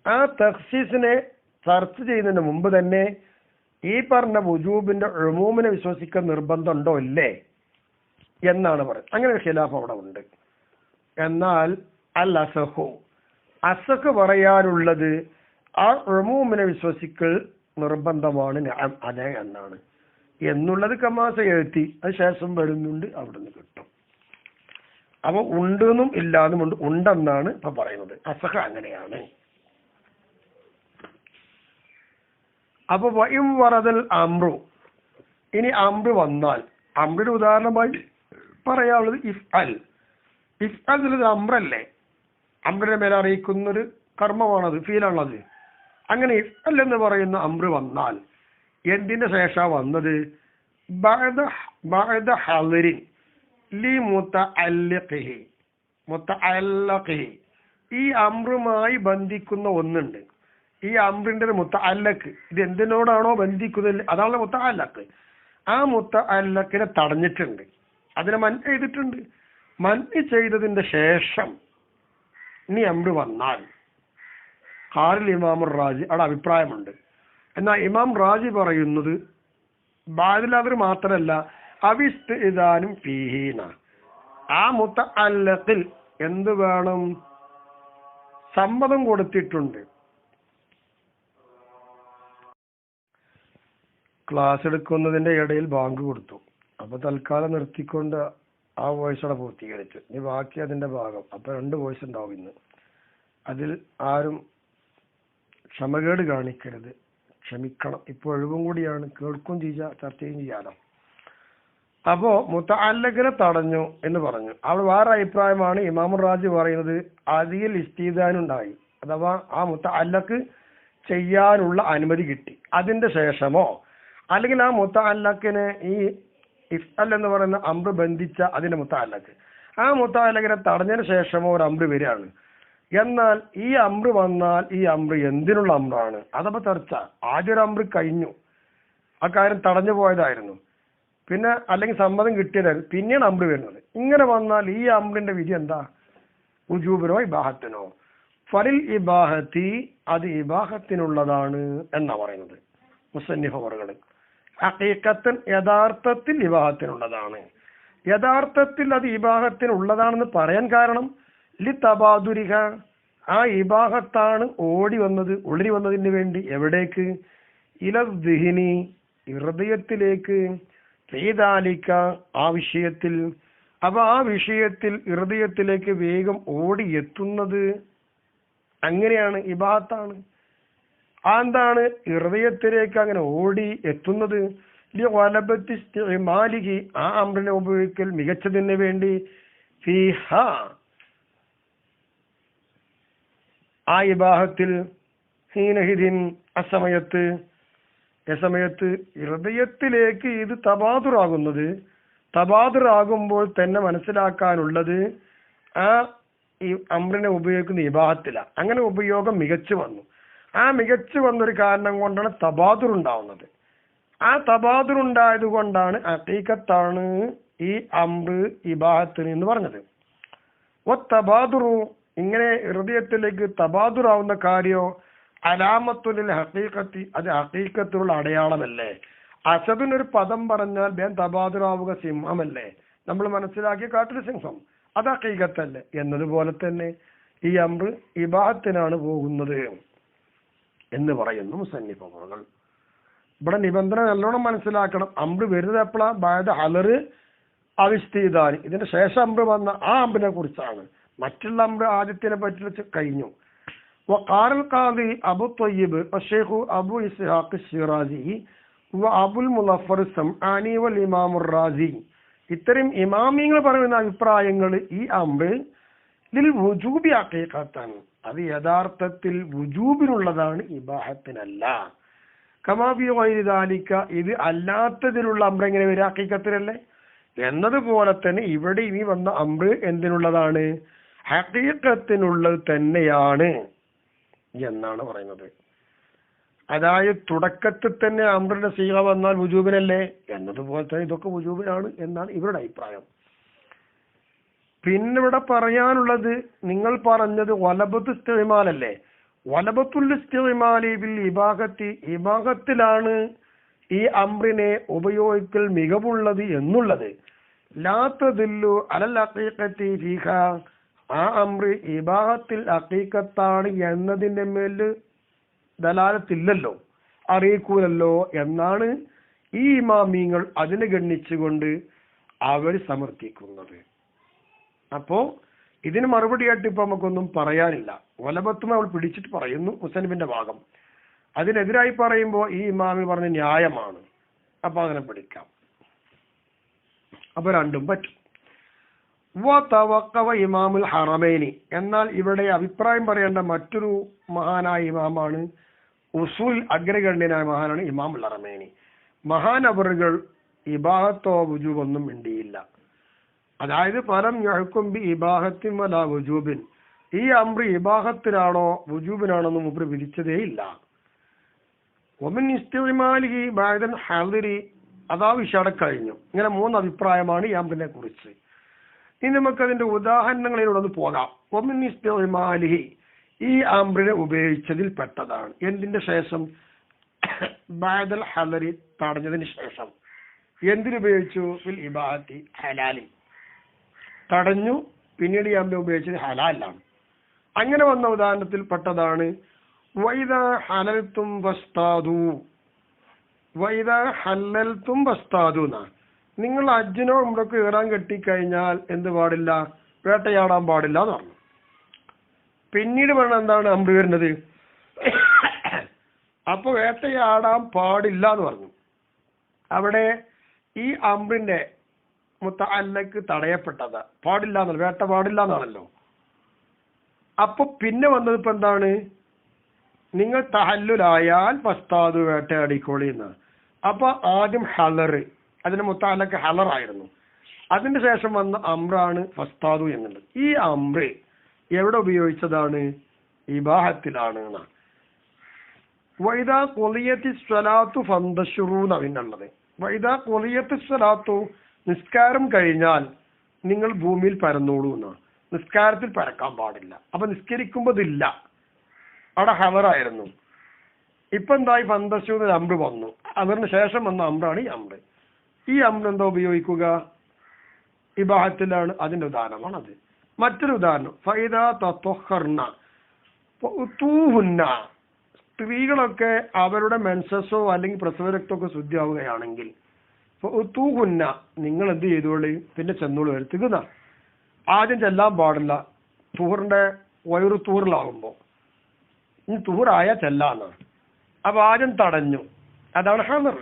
Speaker 1: ആ തഖ്സീസിനെ ചർച്ച ചെയ്യുന്നതിന് മുമ്പ് തന്നെ ഈ പറഞ്ഞ വുജൂബിന്റെ ഉമൂമിനെ വിശ്വസിക്കാൻ നിർബന്ധമുണ്ടോ ഇല്ലേ എന്നാണ് പറയുന്നത്. അങ്ങനെ ഒരു ഖിലാഫ് അവിടെ ഉണ്ട്. എന്നാൽ അൽ അസഹു, അസഖ് പറയാനുള്ളത് ആ ഉമൂമിനെ വിശ്വസിക്കൽ നിർബന്ധമാണ്, അതെ എന്നാണ്. എന്നുള്ളത് കമാസ എഴുത്തി, അത് ശേഷം വരുന്നുണ്ട്, അവിടുന്ന് കിട്ടും. അപ്പൊ ഉണ്ടെന്നും ഇല്ലാന്നും ഉണ്ടെന്നാണ് ഇപ്പൊ പറയുന്നത്. അസഖ അങ്ങനെയാണ്. അപ്പൊ വഇം വറദൽ അംറു, ഇനി അംറ് വന്നാൽ, അംറിന്റെ ഉദാഹരണമായി പറയാനുള്ളത് ഇഫ്അൽ. ഇഫ്അൽ എന്നുള്ളത് അംറല്ലേ, അംറിന്റെ മേലെ അറിയിക്കുന്നൊരു കർമ്മമാണത്, ഫീലാണത്. അങ്ങനെ ഇഫ്അൽ എന്ന് പറയുന്ന അംറ് വന്നാൽ എന്തിന്റെ ശേഷം വന്നത്? ബഅദ ഹളിരിൻ ലി മുതഅല്ലിഖിഹി, മുതഅല്ലഖിഹി, ഈ അംറുമായി ബന്ധിക്കുന്ന ഒന്നുണ്ട്. ഈ അംറിന്റെ ഒരു മുതഅല്ലഖ്, ഇത് എന്തിനോടാണോ ബന്ധിക്കുന്നത് അതാണ് മുതഅല്ലഖ്. ആ മുതഅല്ലഖിനെ തടഞ്ഞിട്ടുണ്ട്, അതിനെ മൻ ചെയ്തിട്ടുണ്ട്. മൻ ചെയ്തതിന്റെ ശേഷം ഇനി അംറ് വന്നാൽ ഖാലിൽ ഇമാമുർ റാജി, അവിടെ അഭിപ്രായമുണ്ട്. എന്നാൽ ഇമാം റാജി പറയുന്നത് ബാദിലവർ മാത്രമല്ല, അവിസ്തിദാനും ഫീഹീന, ആ മുതഅല്ലഖിൽ എന്ത് വേണം? സമ്മതം കൊടുത്തിട്ടുണ്ട്. ക്ലാസ് എടുക്കുന്നതിന്റെ ഇടയിൽ ബാങ്ക് കൊടുത്തു. അപ്പൊ തൽക്കാലം നിർത്തിക്കൊണ്ട് ആ വോയിസോടെ പൂർത്തീകരിച്ചു. ഇനി ബാക്കി അതിന്റെ ഭാഗം. അപ്പൊ 2 വോയിസ് ഉണ്ടാവും ഇന്ന്. അതിൽ ആരും ക്ഷമകേട് കാണിക്കരുത്, ക്ഷമിക്കണം. ഇപ്പൊ ഒഴിവും കൂടിയാണ്, കേൾക്കും ചെയ്യാം, ചർച്ചയും ചെയ്യാലോ. അപ്പോ മുതഅല്ലഖിനെ തടഞ്ഞു എന്ന് പറഞ്ഞു. അവിടെ വേറെ അഭിപ്രായമാണ് ഇമാമുർ റാജി പറയുന്നത്, അതിൽ ഇസ്തിദാനുണ്ടായി, അഥവാ ആ മുതഅല്ലഖ് ചെയ്യാനുള്ള അനുമതി കിട്ടി. അതിന്റെ ശേഷമോ അല്ലെങ്കിൽ ആ മുതഅല്ലഖിനെ ഈ ഇഫ്അൽ എന്ന് പറയുന്ന അംറ് ബന്ധിച്ച അതിന്റെ മുതഅല്ലഖ്, ആ മുതഅല്ലഖിനെ തടഞ്ഞതിന് ശേഷമോ ഒരു അംറ് വരികയാണ്. എന്നാൽ ഈ അംറ് വന്നാൽ ഈ അംറ് എന്തിനുള്ള അംറാണ്? അതപ്പോ ചർച്ച. ആദ്യം ഒരു അംറ് കഴിഞ്ഞു, ആ കാര്യം തടഞ്ഞു പോയതായിരുന്നു, പിന്നെ അല്ലെങ്കിൽ സമ്മതം കിട്ടിയതായിരുന്നു, പിന്നെയാണ് അംറ് വരുന്നത്. ഇങ്ങനെ വന്നാൽ ഈ അംറിന്റെ വിധി എന്താ? ഉജൂബിനോ ഇബാഹത്തിനോ? ഫലിൽ ഇബാഹത്തി, അത് ഇബാഹത്തിനുള്ളതാണ് എന്നാ പറയുന്നത് മുസന്നിഫ് അവറുകൾ. ഹഖീഖത്തൻ, യഥാർത്ഥത്തിൽ ഇബാഹത്തിനുള്ളതാണ്. യഥാർത്ഥത്തിൽ അത് ഇബാഹത്തിനുള്ളതാണെന്ന് പറയാൻ കാരണം ലി തബാദുരിഹ, ആ ഇബാഹത്താണ് ഓടി വന്നത്, ഉളരി വന്നതിന് വേണ്ടി. എവിടേക്ക്? ഇലദ്ദിഹിനി, ഹൃദയത്തിലേക്ക്. ഫീദാലിക, ആ വിഷയത്തിൽ. അപ്പൊ ആ വിഷയത്തിൽ ഹൃദയത്തിലേക്ക് വേഗം ഓടി എത്തുന്നത് അങ്ങനെയാണ്, ഇബാഹത്താണ്. എന്താണ് ഹൃദയത്തിലേക്ക് അങ്ങനെ ഓടി എത്തുന്നത്? മാലികി ആ അമ്രിനെ ഉപയോഗിക്കൽ മികച്ചതിന് വേണ്ടി ഫീഹ ആ ഇബാഹത്തിൽ ഹീനഹിദിൻ അസമയത്ത് ഹൃദയത്തിലേക്ക് ഇത് തബാദുറാകുമ്പോൾ തന്നെ മനസ്സിലാക്കാനുള്ളത് ആ ഈ അമ്രിനെ ഉപയോഗിക്കുന്ന ഇബാഹത്തില അങ്ങനെ ഉപയോഗം മികച്ചു വന്നു. ആ മികച്ചു വന്നൊരു കാരണം കൊണ്ടാണ് തബാദുർ ഉണ്ടാവുന്നത്. ആ തബാദുർ ഉണ്ടായത് കൊണ്ടാണ് ഹഖീഖത്താണ് ഈ അമ്ര് ഇബാഹത്തിന് എന്ന് പറഞ്ഞത്. തബാദുറു ഇങ്ങനെ ഹൃദയത്തിലേക്ക് തബാദുറാവുന്ന കാര്യോ അലാമത്തുൽ ഹഖീഖത്തി അത് ഹഖീഖത്തിലുള്ള അടയാളമല്ലേ? അസദിനൊരു പദം പറഞ്ഞാൽ ബേൻ തബാദുറാവുക സിംഹമല്ലേ? നമ്മൾ മനസ്സിലാക്കിയ കാട്ടിലെ സിംഹം അത് ഹഖീഖത്തല്ലേ? എന്നതുപോലെ തന്നെ ഈ അമ്ര് ഇബാഹത്തിനാണ് പോകുന്നത് എന്ന് പറയുന്നു മുസന്നിഫ് അവറുകൾ. ഇവിടെ നിബന്ധന നല്ലോണം മനസ്സിലാക്കണം. അമ്ര് വരുന്നത് എപ്പോഴാ? ബാദ ഹലറ് അവിസ്തീദാനി ഇതിന്റെ ശേഷം അമ്ര് വന്ന ആ അമ്രിനെ കുറിച്ചാണ്. മറ്റുള്ള അമ്ര് ആദ്യത്തിനെ പറ്റി കഴിഞ്ഞു. വഖാറൽ ഖാദി അബു ത്വയ്യിബ് വശൈഖു അബു ഇസ്ഹാഖ് ശിറാസി വഅബുൽ മുളഫർ സംആനി വൽ ഇമാമുർ റാസി ഇത്തരം ഇമാമിങ്ങൾ പറയുന്ന അഭിപ്രായങ്ങൾ ഈ അമ്ര് ലിൽ വുജൂബി ഹഖീഖത്തൻ അത് യഥാർത്ഥത്തിൽ വുജൂബിനുള്ളതാണ്, ഇബാഹത്തിനല്ല. കമാബി ഗൈരി ദാലിക ഇത് അല്ലാത്തതിലുള്ള അമ്ര് എങ്ങനെ വരും? ഹഖീഖത്തിനല്ലേ? എന്നതുപോലെ തന്നെ ഇവിടെ ഇനി വന്ന അമ്ര് എന്തിനുള്ളതാണ്? ഹഖീഖത്തിനുള്ളത് തന്നെയാണ് എന്നാണ് പറയുന്നത്. അതായത് തുടക്കത്തിൽ തന്നെ അമ്രിന്റെ സീഗ വന്നാൽ വുജൂബിനല്ലേ? എന്നതുപോലെ തന്നെ ഇതൊക്കെ വുജൂബിനാണ് എന്നാണ് ഇവരുടെ അഭിപ്രായം. പിന്നെ ഇവിടെ പറയാനുള്ളത്, നിങ്ങൾ പറഞ്ഞത് വലബത്ത് ഇസ്തിമാലല്ലേ? വലബത്തുൽ ഇസ്തിമാലി ബിൽ ഇബാഹത്തി ഇബാഹത്തിലാണ് ഈ അമ്രിനെ ഉപയോഗിക്കൽ മികവുള്ളത് എന്നുള്ളത്. ലാ തദുല്ലു അലൽ ഹഖീഖത്തി ഫീഹ ആ അമ്രി ഇബാഹത്തിൽ ഹഖീഖത്താണ് എന്നതിന്റെ മേൽ ദലാലത്തില്ലല്ലോ, അറിയിക്കൂലല്ലോ എന്നാണ് ഈ ഇമാമിങ്ങൾ അതിനെ ഗണ്ണിച്ചുകൊണ്ട് അവർ സമർത്ഥിക്കുന്നത്. അപ്പോ ഇതിന് മറുപടിയായിട്ട് ഇപ്പൊ നമുക്കൊന്നും പറയാനില്ല. വലബത്തും അവൾ പിടിച്ചിട്ട് പറയുന്നു മുസന്നിഫിന്റെ ഭാഗം. അതിനെതിരായി പറയുമ്പോൾ ഈ ഇമാമി പറഞ്ഞ ന്യായമാണ്. അപ്പൊ അങ്ങനെ പിടിക്കാം. അപ്പൊ രണ്ടും പറ്റും. ഇമാമുൽ ഹറമൈനി എന്നാൽ ഇവിടെ അഭിപ്രായം പറയേണ്ട മറ്റൊരു മഹാനായ ഇമാമാണ്, ഉസൂൽ അഗ്രഗണ്യനായ മഹാനാണ് ഇമാമുൽ ഹറമൈനി. മഹാനവറുകൾ ഇബാഹത്തോ വുജൂബൊന്നും മിണ്ടിയില്ല. അതായത് ഫലം യഹ്കും ബി ഇബാഹത്തിൻ വലാ വുജൂബിൻ ഈ അമ്രി ഇബാഹത്തിനാണോ വുജൂബിനാണോന്നും മുമ്പ് വിധിച്ചതേ ഇല്ല. ഒമിൻ ഇസ്തിമാലിഹി ബഅദൽ ഹദിരി അതാ വിഷയം കഴിഞ്ഞു. ഇങ്ങനെ മൂന്ന് അഭിപ്രായമാണ് ഈ അമ്രിനെ കുറിച്ച്. ഇനി നമുക്ക് അതിന്റെ ഉദാഹരണങ്ങളിലൂടെ ഒന്ന് പോകാം. ഒമിൻ ഇസ്തിമാലിഹി ഈ അമ്രിനെ ഉപയോഗിച്ചതിൽ പെട്ടതാണ്. എന്തിന്റെ ശേഷം? ബഅദൽ ഹദരി തടഞ്ഞതിന് ശേഷം. എന്തിനുപയോഗിച്ചു? ഫിൽ ഇബാഹത്തി ഹലാലി തടഞ്ഞു, പിന്നീട് ഈ അമ്ര ഉപയോഗിച്ചത് ഹലാലാണ്. അങ്ങനെ വന്ന ഉദാഹരണത്തിൽ പെട്ടതാണ് വൈദാ ഹലൽതും വസ്താദു. വൈദാ ഹല്ലൽതും വസ്താദു എന്നാ. നിങ്ങൾ ഹജ്ജിനോ ഉംറക്കോ ഇഹ്റാം കെട്ടിക്കഴിഞ്ഞാൽ എന്ത് പാടില്ല? വേട്ടയാടാൻ പാടില്ല എന്ന് പറഞ്ഞു. പിന്നീട് പറഞ്ഞ എന്താണ് അമ്ര വരുന്നത്? അപ്പൊ വേട്ടയാടാൻ പാടില്ല എന്ന് പറഞ്ഞു. അവിടെ ഈ അമ്രിന്റെ മുത്തഅല്ലക്ക് തടയപ്പെട്ടത് പാടില്ല എന്നല്ല, വേട്ട പാടില്ല എന്നാണല്ലോ. അപ്പൊ പിന്നെ വന്നത് ഇപ്പൊ എന്താണ്? നിങ്ങൾ തഹല്ലുലായാൽ ഫസ്താദു വേട്ടയാടിക്കോളി എന്ന്. അപ്പൊ ആദ്യം ഹലറ്, അതിന് മുത്തഅല്ലക്ക് ഹലറായിരുന്നു. അതിന് ശേഷം വന്ന അമ്രാണ് ഫസ്താദു എന്നുള്ളത്. ഈ അമ്ര് എവിടെ ഉപയോഗിച്ചതാണ്? ഇബാഹത്തിലാണ് എന്നാണ്. വൈദാ ഖുളിയത്തി സ്വലാത്തു ഫന്തശുറൂ എന്നാണ് പിന്നുള്ളത്. വൈദാ ഖുളിയത്തി സ്വലാത്തു നിസ്കാരം കഴിഞ്ഞാൽ നിങ്ങൾ ഭൂമിയിൽ പരന്നോളൂ എന്നാണ്. നിസ്കാരത്തിൽ പരക്കാൻ പാടില്ല. അപ്പൊ നിസ്കരിക്കുമ്പോ ഇതില്ല, അവിടെ ഹവറായിരുന്നു. ഇപ്പൊ എന്തായി? ഫന്തശു എന്നൊരു അമ്ര് വന്നു. അതിന് ശേഷം വന്ന അമ്രാണ് ഈ അമ്ര്. ഈ അമ്ര് എന്താ ഉപയോഗിക്കുക? ഇബാഹത്തിലാണ്. അതിന്റെ ഉദാഹരണമാണ് അത്. മറ്റൊരു ഉദാഹരണം ഫൈദാ തത്വഹർന തൂഹുന്ന സ്ത്രീകളൊക്കെ അവരുടെ മെൻസസോ അല്ലെങ്കിൽ പ്രസവരക്തമൊക്കെ ശുദ്ധിയാവുകയാണെങ്കിൽ തൂഹുന്ന നിങ്ങൾ എന്ത് ചെയ്തോളി? പിന്നെ ചെന്നോളി വരുത്തുക. ആദ്യം ചെല്ലാൻ പാടില്ല. തുഹറിന്റെ വയറു തൂറിലാകുമ്പോ ഇനി തുഹറായ ചെല്ലാന്നാണ്. അപ്പൊ ആദ്യം തടഞ്ഞു, അതാണ് ഹദർ.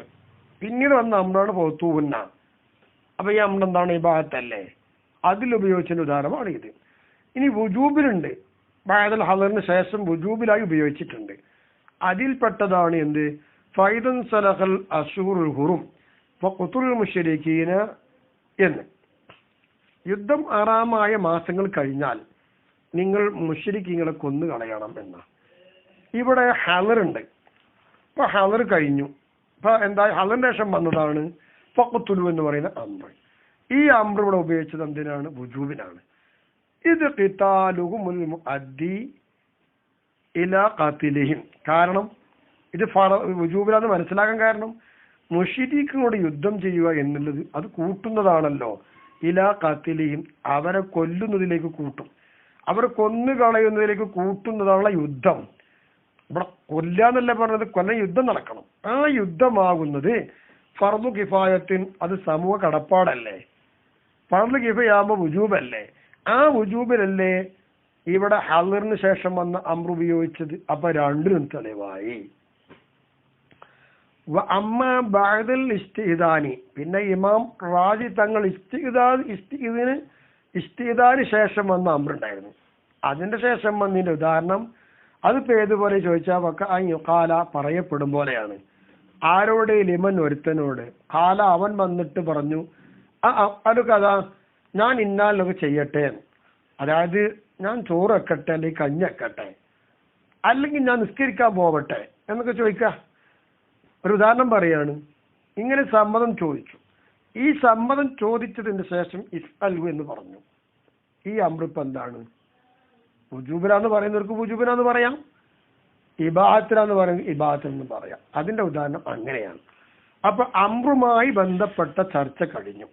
Speaker 1: പിന്നീട് വന്ന അമ്രാണ് പോത്തൂന്ന. അപ്പൊ ഈ അമ്ര എന്താണ്? ഇബാദത്തല്ലേ? അതിലുപയോഗിച്ചതിന്റെ ഉദാഹരണമാണ് ഇത്. ഇനി വുജൂബിലുണ്ട്, ബഅദൽ ഹദറിന് ശേഷം വുജൂബിലായി ഉപയോഗിച്ചിട്ടുണ്ട്. അതിൽപ്പെട്ടതാണ് എന്ത്? ഫൈദൻ സലഹൽ അശ്ഹുറുൽ ഹുറും വഖുതുൽ മുശ്രികീന എന്ന്. യുദ്ധം ഹറാമായ മാസങ്ങൾ കഴിഞ്ഞാൽ നിങ്ങൾ മുശ്രിക്കീങ്ങളെ കൊന്നു കളയണം എന്ന. ഇവിടെ ഹദറുണ്ട്. ഇപ്പൊ ഹദർ കഴിഞ്ഞു. ഇപ്പൊ എന്താ? ഹദറിന് ശേഷം വന്നതാണ് ഫഖ്തുലു എന്ന് പറയുന്ന അമ്ര. ഈ അമ്ര ഇവിടെ ഉപയോഗിച്ചത് എന്തിനാണ്? വുജൂബിനാണ്. ഇത് ഖിതാലുഹുൽ മുഅദ്ദി ഇലാ ഖാതിലിഹിം. കാരണം ഇത് വുജൂബിലാന്ന് മനസ്സിലാക്കാൻ കാരണം മുശ്രിക്കീങ്ങളോട് യുദ്ധം ചെയ്യുക എന്നുള്ളത് അത് കൂട്ടുന്നതാണല്ലോ. ഇലാ ഖാതിലിഹിം, അവരെ കൊല്ലുന്നതിലേക്ക് കൂട്ടും. അവരെ കൊന്നു കളയുന്നതിലേക്ക് കൂട്ടുന്നതാണുള്ള യുദ്ധം. ഇവിടെ കൊല്ലാന്നല്ല പറഞ്ഞത്, കൊല്ലം യുദ്ധം നടക്കണം. ആ യുദ്ധമാകുന്നത് ഫർദു കിഫായത്തിൻ, അത് സമൂഹ കടപ്പാടല്ലേ. ഫർദു കിഫയാകുമ്പോൾ വുജൂബല്ലേ. ആ വുജൂബിലല്ലേ ഇവിടെ ഹദറിന് ശേഷം വന്ന അമ്ര ഉപയോഗിച്ചത്. അപ്പൊ രണ്ടിനും തെളിവായി. അമ്മ ബഅദൽ ഇസ്തിദാനി, പിന്നെ ഇമാം റാജി തങ്ങൾ ഇസ്തിദാന് ശേഷം വന്ന അമ്ര ഉണ്ടായിരുന്നു. അതിന്റെ ശേഷം വന്നതിന്റെ ഉദാഹരണം അതിപ്പോ ഏതുപോലെ ചോദിച്ചാൽ കാല പറയപ്പെടും പോലെയാണ്. ആരോട്? ലിമൻ, ഒരുത്തനോട്. കാല, അവൻ വന്നിട്ട് പറഞ്ഞു, അത് കഥ ഞാൻ ഇന്നാലൊക്കെ ചെയ്യട്ടെ, അതായത് ഞാൻ ചോറ് വെക്കട്ടെ, അല്ലെങ്കിൽ കഞ്ഞി വെക്കട്ടെ, അല്ലെങ്കിൽ ഞാൻ നിസ്കരിക്കാൻ പോവട്ടെ എന്നൊക്കെ ചോദിക്കുക. ഒരു ഉദാഹരണം പറയാണ്. ഇങ്ങനെ സമ്മതം ചോദിച്ചു. ഈ സമ്മതം ചോദിച്ചതിന് ശേഷം ഇസ്അൽഹു എന്ന് പറഞ്ഞു. ഈ അമ്രിപ്പ് എന്താണ്? വുജൂബിനാന്ന് പറയുന്നവർക്ക് വുജൂബിനാന്ന് പറയാം, ഇബാദത്തിനാന്ന് പറയുന്നത് ഇബാദത്തെന്ന് പറയാം. അതിന്റെ ഉദാഹരണം അങ്ങനെയാണ്. അപ്പൊ അമ്രുമായി ബന്ധപ്പെട്ട ചർച്ച കഴിഞ്ഞു.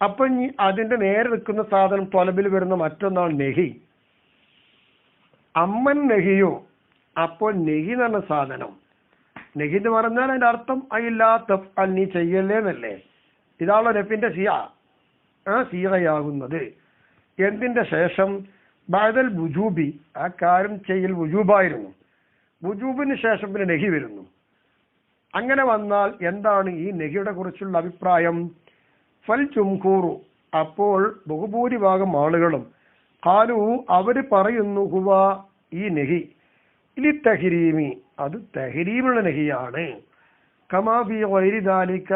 Speaker 1: അപ്പൊ ഇനി അതിന്റെ നേരെ നിൽക്കുന്ന സാധനം തൊലബിൽ വരുന്ന മറ്റൊന്നാണ് നെഹി. അമ്മൻ നെഹിയോ. അപ്പോൾ നെഹി എന്ന് പറഞ്ഞ സാധനം, നെഹി എന്ന് പറഞ്ഞാൽ അതിന്റെ അർത്ഥം അയില്ലാത്ത നീ ചെയ്യല്ലേ എന്നല്ലേ. ഇതാണല്ലോ നഫിന്റെ സീറയാകുന്നത്. എന്തിന്റെ ശേഷം? ബഅദൽ വുജൂബി, ആ കാര്യം ചെയ്യൽ വുജൂബായിരുന്നു. വുജൂബിന് ശേഷം പിന്നെ നെഹി വരുന്നു. അങ്ങനെ വന്നാൽ എന്താണ് ഈ നെഹിയുടെ കുറിച്ചുള്ള അഭിപ്രായം? ഫൽ ജുംഹൂറു, അപ്പോൾ ബഹുഭൂരിഭാഗം ആളുകളും ഖാലു, അവര് പറയുന്നു, ഹുവ, ഈ നെഹി ലി തഹ്രീമി, അത് തഹ്രീമുള്ള നെഹിയാണ്. കമാ ഫീ ഗൈരി ദാലിക,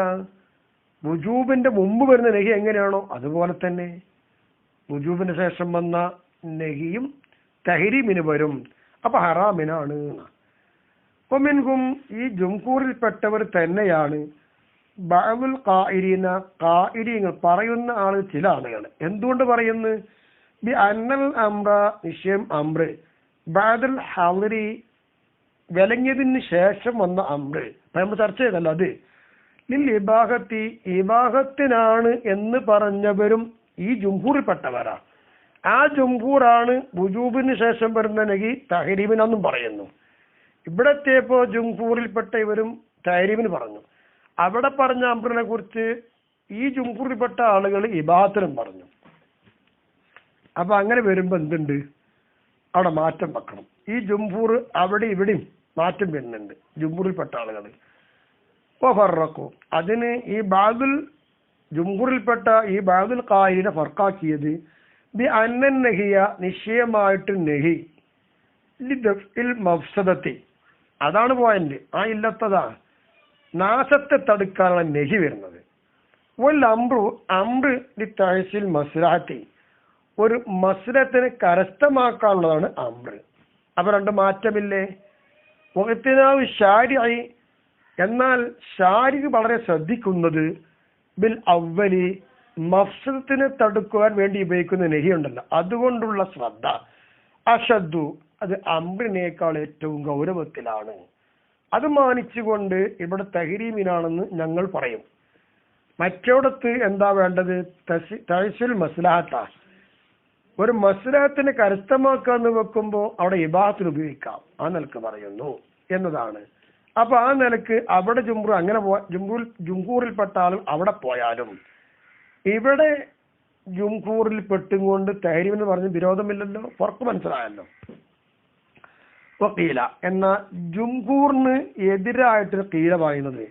Speaker 1: വുജൂബിന്റെ മുമ്പ് വരുന്ന നെഹി എങ്ങനെയാണോ അതുപോലെ തന്നെ വുജൂബിന് ശേഷം വന്ന നെഹിയും തഹ്രീമിന് വരും. അപ്പൊ ഹറാമിനാണ്. ഒമിൻഹും, ഈ ജുംഹൂറിൽപ്പെട്ടവർ തന്നെയാണ് ബഅദുൽ ഖായിരീന, ഖായിരീങ്ങൾ പറയുന്ന ആള്, ചില ആളുകൾ. എന്തുകൊണ്ട് പറയുന്നു? ബി അന്നൽ അംറ, നിശ്ചയം അമ്ര, ബഅദുൽ ഹദരി, വിലങ്ങിയതിന് ശേഷം വന്ന അമ്ര. നമ്മൾ ചർച്ച ചെയ്തല്ലോ അത്. ലിൽ ഇബാഹത്തി, ഇബാഹത്തിനാണ് എന്ന് പറഞ്ഞവരും ഈ ജുംഹൂറിൽപ്പെട്ടവരാ. ആ ജുംഹൂറാണ് വുജൂബിന് ശേഷം വരുന്ന നെഹി തഹ്രീമിനെന്നും പറയുന്നു. ഇവിടത്തെപ്പോ ജുംഹൂറിൽപ്പെട്ട ഇവരും തഹ്രീമിന് പറഞ്ഞു. അവിടെ പറഞ്ഞ അമ്രിനെ കുറിച്ച് ഈ ജുംഹൂറിൽപ്പെട്ട ആളുകൾ ഇബാഹത്തിനും പറഞ്ഞു. അപ്പൊ അങ്ങനെ വരുമ്പോ എന്തുണ്ട്? അവിടെ മാറ്റം വെക്കണം. ഈ ജുംഹൂർ അവിടെ ഇവിടെയും മാറ്റം വരുന്നുണ്ട്. ജുംഹൂറിൽപ്പെട്ട ആളുകൾ ഫറഖു, അതിന് ഈ ബഅദുൽ ജുംഹൂറിൽപ്പെട്ട ഈ ബഅദുൽ ഖായിലിനെ ഫർഖാക്കിയത് ബി അന്നൻ നഹിയ, നിശ്ചയമായിട്ട് നെഹി ലിദഫ്ഇൽ മഫ്സദത്തി, അതാണ് പോയിന്റ്. ആ ഇല്ലത്തതാ നാശത്തെ തടുക്കാനുള്ള നെഹി വരുന്നത്. വൽ അംറു, അംറ് ലി തഹ്സിൽ മസ്ലഹത്തി, ഒരു മസ്ലഹത്തിനെ കരസ്ഥമാക്കാനുള്ളതാണ് അംറ്. അപ്പൊ രണ്ട് മാറ്റമില്ലേ? വഖ്തിനാവ് ശാരിഇ, എന്നാൽ ഷാരിഖ് വളരെ ശ്രദ്ധിക്കുന്നത് ബിൽ അവലി, മഫ്സദത്തിനെ തടുക്കുവാൻ വേണ്ടി ഉപയോഗിക്കുന്ന നെഹി ഉണ്ടല്ലോ, അതുകൊണ്ടുള്ള ശ്രദ്ധ അഷദ്ദു, അത് അംറിനേക്കാൾ ഏറ്റവും ഗൗരവത്തിലാണ്. അത് മാനിച്ചുകൊണ്ട് ഇവിടെ തഹ്രീമിനാണെന്ന് ഞങ്ങൾ പറയും. മറ്റോടത്ത് എന്താ വേണ്ടത്? തഹ്സിൽ മസ്ലഹത്ത, ഒരു മസ്ലഹത്തിനെ കരസ്ഥമാക്കാന്ന് വെക്കുമ്പോൾ അവിടെ ഇബാഹത്തിന് ഉപയോഗിക്കാം. ആ നിലക്ക് പറയുന്നു എന്നതാണ്. അപ്പൊ ആ നിലക്ക് അവിടെ ജുംഹൂർ അങ്ങനെ ജുംഹൂറിൽപ്പെട്ട ആളും അവിടെ പോയാലും ഇവിടെ ജുംഹൂറിൽ പെട്ടുകൊണ്ട് തഹ്രീമിന് പറഞ്ഞ് വിരോധമില്ലല്ലോ. പുറത്ത് മനസ്സിലായല്ലോ. വക്കീല എന്ന ജുംഹൂറിന് എതിരായിട്ടൊരു കീല പറയുന്നത്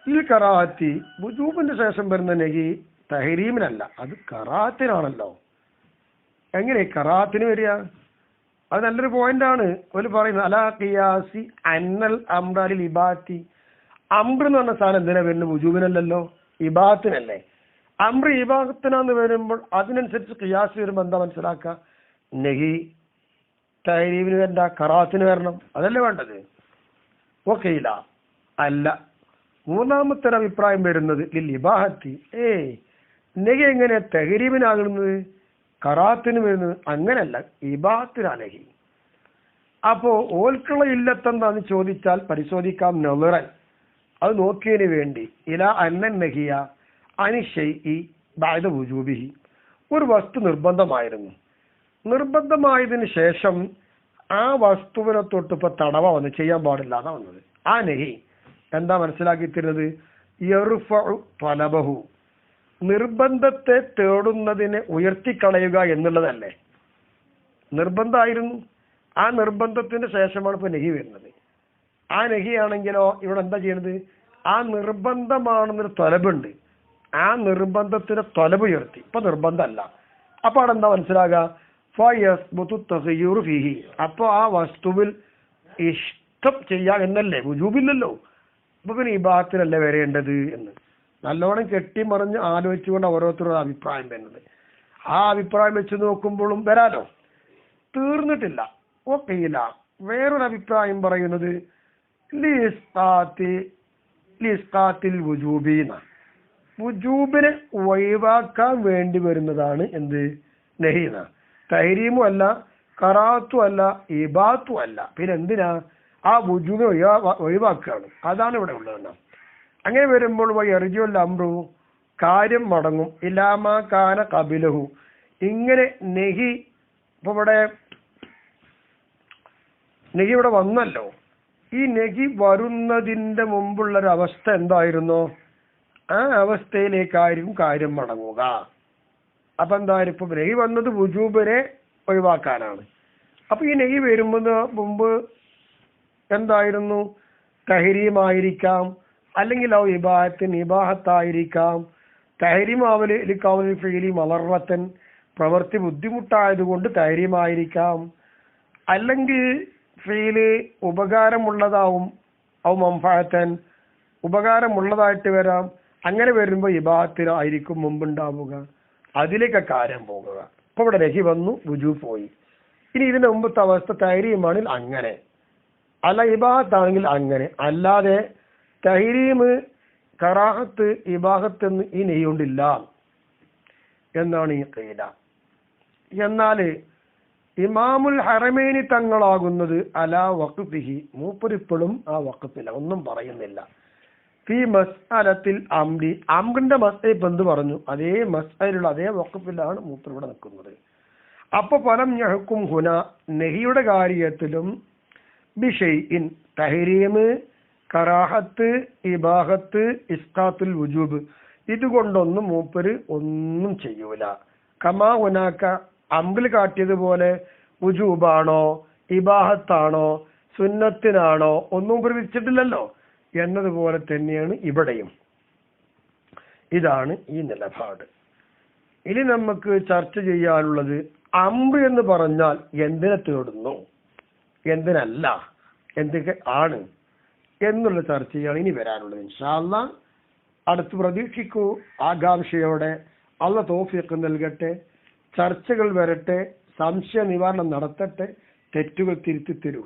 Speaker 1: ഈ കറാഹത്തി വുജൂബിന്റെ ശേഷം വരുന്ന നഹി തഹരീമിനല്ല, അത് കറാഹത്തിനാണല്ലോ. എങ്ങനെ കറാഹത്തിന് വരിക? അത് നല്ലൊരു പോയിന്റാണ്. ഒരു പറയുന്നത് അലാ ഖിയാസി അന്നൽ അംറലിൽ ഇബാത്തി. അംർ എന്ന് പറഞ്ഞ സാധനം എന്തിനാ വരുന്നത്? വുജൂബിനല്ലല്ലോ, ഇബാത്തിനല്ലേ. അംർ ഇബാത്തിനാന്ന് വരുമ്പോൾ അതിനനുസരിച്ച് ഖിയാസ് വരുമ്പോൾ എന്താ മനസ്സിലാക്കുക? നഹി തഹരീമിന് വരണ്ട, കറാഹത്തിന് വരണം, അതല്ലേ വേണ്ടത്. ഓക്കെയില്ല അല്ല. മൂന്നാമത്തെ ഒരു അഭിപ്രായം വരുന്നത് ഇബാഹത്തി. നഹി എങ്ങനെ തഹരീമിനാകുന്നത്, കറാഹത്തിന് വരുന്നത്? അങ്ങനല്ല, ഇബാഹത്തിനാ നഹി. അപ്പോ ഓൽക്കുള്ള ഇല്ലത്തെന്താന്ന് ചോദിച്ചാൽ പരിശോധിക്കാം. നളറൻ, അത് നോക്കിയതിന് വേണ്ടി ഇല അന്നൻ നഹിയ അനിഷൈഇ ബഅദ വുജൂബിഹി. ഒരു വസ്തു നിർബന്ധമായിരുന്നു, നിർബന്ധമായതിനു ശേഷം ആ വസ്തുവിനെ തൊട്ടിപ്പോ തടവ വന്ന് ചെയ്യാൻ പാടില്ല എന്നാ വന്നത്. ആ നഹി എന്താ മനസ്സിലാക്കി തരുന്നത്? യർഫഉ തലബഹു, നിർബന്ധത്തെ തേടുന്നതിനെ ഉയർത്തിക്കളയുക എന്നുള്ളതല്ലേ. നിർബന്ധമായിരുന്നു, ആ നിർബന്ധത്തിന് ശേഷമാണ് ഇപ്പൊ നഹി വരുന്നത്. ആ നഹി ആണെങ്കിലോ ഇവിടെ എന്താ ചെയ്യണത്? ആ നിർബന്ധമാണെന്നൊരു തൊലബുണ്ട്, ആ നിർബന്ധത്തിന് തൊലബ് ഉയർത്തി. ഇപ്പൊ നിർബന്ധമല്ല. അപ്പൊ അവിടെ എന്താ മനസ്സിലാകുക? ഫീഹി, അപ്പൊ ആ വസ്തുവിൽ ഇഷ്ടം ചെയ്യാം എന്നല്ലേ, വുജൂബില്ലല്ലോ. അപ്പൊ പിന്നെ ഇബാഹത്തിനല്ലേ വരേണ്ടത് എന്ന് നല്ലോണം കെട്ടിമറിഞ്ഞ് ആലോചിച്ചുകൊണ്ട് ഓരോരുത്തരുടെ അഭിപ്രായം വരുന്നത്. ആ അഭിപ്രായം വെച്ച് നോക്കുമ്പോഴും വരാലോ, തീർന്നിട്ടില്ല. ഓക്കെയില്ല. വേറൊരു അഭിപ്രായം പറയുന്നത് വുജൂബിനെ ഒഴിവാക്കാൻ വേണ്ടി വരുന്നതാണ് എന്ത്? നഹീന. തഹരീമും അല്ല, കറാത്തും അല്ല, ഇബാത്തും അല്ല, പിന്നെ എന്തിനാ? ആ വുജൂബിനെ ഒഴിവാക്കുകയാണ്. അതാണ് ഇവിടെ ഉള്ളത്. അങ്ങനെ വരുമ്പോൾ എറിജുൽ അംറു, കാര്യം മടങ്ങും, ഇലാമാ കാന ഖബിലഹു. ഇങ്ങനെ നഹി ഇപ്പൊ നഹി ഇവിടെ വന്നല്ലോ. ഈ നഹി വരുന്നതിന്റെ മുമ്പുള്ളൊരു അവസ്ഥ എന്തായിരുന്നോ, ആ അവസ്ഥയിലേക്കായിരിക്കും കാര്യം മടങ്ങുക. അപ്പൊ എന്തായാലും ഇപ്പൊ നഹി വന്നത് വുജൂബിനെ ഒഴിവാക്കാനാണ്. അപ്പൊ ഈ നഹി വരുമ്പോൾ മുമ്പ് എന്തായിരുന്നു? തഹരീമായിരിക്കാം, അല്ലെങ്കിൽ ഔ ഇബാഹത്തിൻ ഇബാഹത്തായിരിക്കാം. തഹരീമാവല് ലിഖൗലി ഫീലി മളറത്തൻ, പ്രവൃത്തി ബുദ്ധിമുട്ടായതുകൊണ്ട് തഹരീമായിരിക്കാം. അല്ലെങ്കിൽ ഫീല് ഉപകാരമുള്ളതാവും, ഔ മംഫഅത്തൻ, ഉപകാരമുള്ളതായിട്ട് വരാം. അങ്ങനെ വരുമ്പോൾ ഇബാഹത്തിനായിരിക്കും മുമ്പുണ്ടാവുക. അതിലേക്ക് കാര്യം പോകുക. ഇപ്പൊ ഇവിടെ നഹി വന്നു, വുജൂബ് പോയി. ഇനി ഇതിന്റെ മുമ്പത്തെ അവസ്ഥ തഹരീമാണെങ്കിൽ അങ്ങനെ, അല്ല ഇബാഹത്താണെങ്കിൽ അങ്ങനെ. അല്ലാതെ തഹരീം, കറാഹത്ത്, ഇബാഹത്ത് എന്ന് ഈ നഹി കൊണ്ടില്ല എന്നാണ് ഈ ഖീല. എന്നാല് ഇമാമുൽ ഹറമൈനി തങ്ങളാകുന്നത് അലാ വഖഫിഹി, മൂപ്പരിപ്പോഴും ആ വഖഫില്ല, ഒന്നും പറയുന്നില്ല. ഫീ മസ്അലത്തിൽ അംരി, അംറിന്റെ മസ്അല ഇപ്പൊ എന്ത് പറഞ്ഞു? അതേ മസ്അലുള്ള അതേ വഖഫിലാണ് മൂപ്പർ ഇവിടെ നിൽക്കുന്നത്. അപ്പൊ ഫലം യഹ്കും ഹുന, നഹിയുടെ കാര്യത്തിലും ബിഷൈഇൻ, തഹരീം, കറാഹത്ത്, ഇബാഹത്ത്, ഇസ്ഖാത്തുൽ വുജൂബ്, ഇതുകൊണ്ടൊന്നും മൂപ്പര് ഒന്നും ചെയ്യൂല. കമാ ഹുനാക, അംറിൽ കാട്ടിയതുപോലെ വുജൂബാണോ ഇബാഹത്താണോ സുന്നത്തിനാണോ ഒന്നും പ്രവചിച്ചിട്ടില്ലല്ലോ എന്നതുപോലെ തന്നെയാണ് ഇവിടെയും. ഇതാണ് ഈ നിലപാട്. ഇനി നമുക്ക് ചർച്ച ചെയ്യാനുള്ളത് അംർ എന്ന് പറഞ്ഞാൽ എന്തിനെ തേടുന്നു, എന്തിനല്ല, എന്തൊക്കെ ആണ് എന്നുള്ള ചർച്ചയാണ് ഇനി വരാനുള്ളത്. ഇൻഷാ അല്ലാഹ് അടുത്ത് പ്രതീക്ഷിക്കൂ ആകാംക്ഷയോടെ. അല്ലാഹ് തൗഫീഖ് നൽകട്ടെ. ചർച്ചകൾ വരട്ടെ, സംശയ നിവാരണം നടത്തട്ടെ, തെറ്റുകൾ തിരുത്തി തരൂ.